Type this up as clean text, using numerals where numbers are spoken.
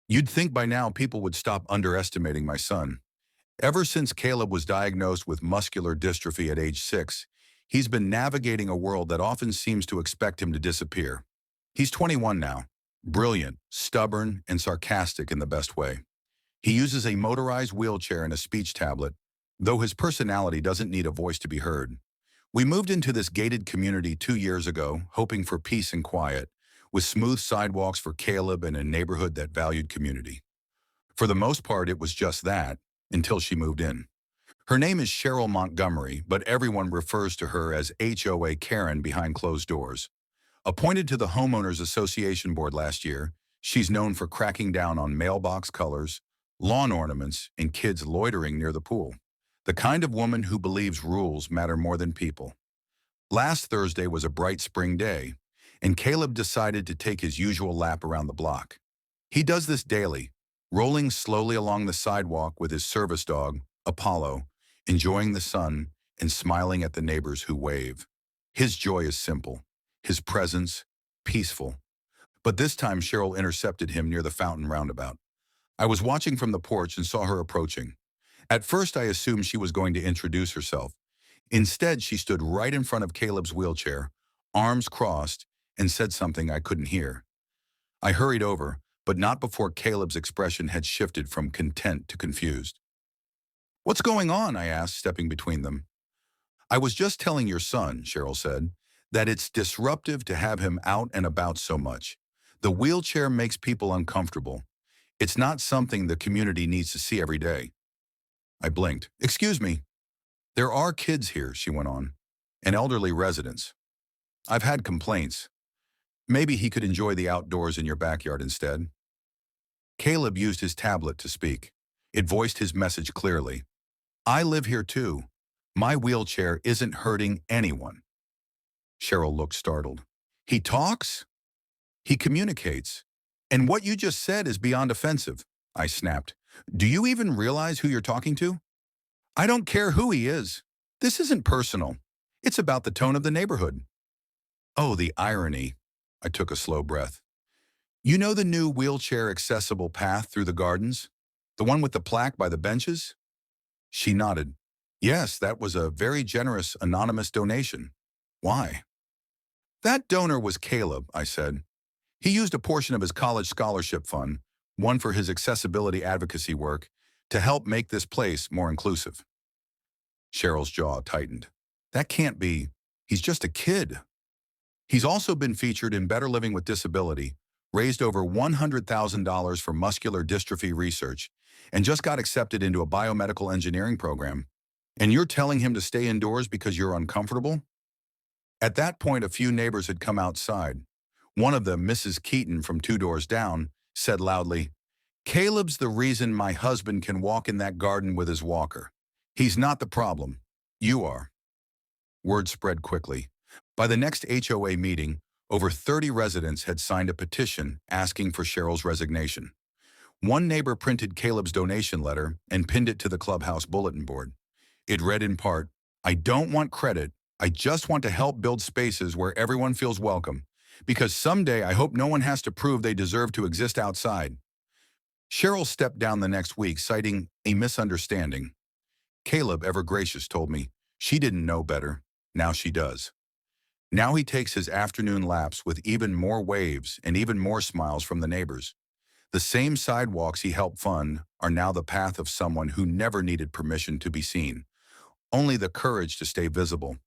You'd think by now people would stop underestimating my son. Ever since Caleb was diagnosed with muscular dystrophy at age 6, he's been navigating a world that often seems to expect him to disappear. He's 21 now, brilliant, stubborn, and sarcastic in the best way. He uses a motorized wheelchair and a speech tablet, though his personality doesn't need a voice to be heard. We moved into this gated community 2 years ago, hoping for peace and quiet, with smooth sidewalks for Caleb and a neighborhood that valued community. For the most part, it was just that, until she moved in. Her name is Cheryl Montgomery, but everyone refers to her as HOA Karen behind closed doors. Appointed to the Homeowners Association Board last year, she's known for cracking down on mailbox colors, lawn ornaments, and kids loitering near the pool. The kind of woman who believes rules matter more than people. Last Thursday was a bright spring day, and Caleb decided to take his usual lap around the block. He does this daily, rolling slowly along the sidewalk with his service dog, Apollo, enjoying the sun and smiling at the neighbors who wave. His joy is simple, his presence, peaceful. But this time Cheryl intercepted him near the fountain roundabout. I was watching from the porch and saw her approaching. At first I assumed she was going to introduce herself. Instead, she stood right in front of Caleb's wheelchair, arms crossed, and said something I couldn't hear. I hurried over, but not before Caleb's expression had shifted from content to confused. "What's going on?" I asked, stepping between them. "I was just telling your son," Cheryl said, "that it's disruptive to have him out and about so much. The wheelchair makes people uncomfortable. It's not something the community needs to see every day." I blinked. "Excuse me. There are kids here," she went on, "and elderly residents. I've had complaints. Maybe he could enjoy the outdoors in your backyard instead." Caleb used his tablet to speak. It voiced his message clearly. "I live here too. My wheelchair isn't hurting anyone." Cheryl looked startled. "He talks? He communicates. And what you just said is beyond offensive," I snapped. "Do you even realize who you're talking to?" "I don't care who he is. This isn't personal. It's about the tone of the neighborhood." Oh, the irony. I took a slow breath. "You know the new wheelchair accessible path through the gardens? The one with the plaque by the benches?" She nodded. "Yes, that was a very generous anonymous donation. Why?" "That donor was Caleb," I said. "He used a portion of his college scholarship fund, one for his accessibility advocacy work, to help make this place more inclusive." Cheryl's jaw tightened. "That can't be. He's just a kid." He's also been featured in Better Living with Disability, raised over $100,000 for muscular dystrophy research, and just got accepted into a biomedical engineering program. And you're telling him to stay indoors because you're uncomfortable? At that point, a few neighbors had come outside. One of them, Mrs. Keaton from 2 doors down, said loudly, "Caleb's the reason my husband can walk in that garden with his walker. He's not the problem. You are." Word spread quickly. By the next HOA meeting, over 30 residents had signed a petition asking for Cheryl's resignation. One neighbor printed Caleb's donation letter and pinned it to the clubhouse bulletin board. It read in part, "I don't want credit. I just want to help build spaces where everyone feels welcome, because someday I hope no one has to prove they deserve to exist outside." Cheryl stepped down the next week, citing a misunderstanding. Caleb, ever gracious, told me she didn't know better. Now she does. Now he takes his afternoon laps with even more waves and even more smiles from the neighbors. The same sidewalks he helped fund are now the path of someone who never needed permission to be seen, only the courage to stay visible.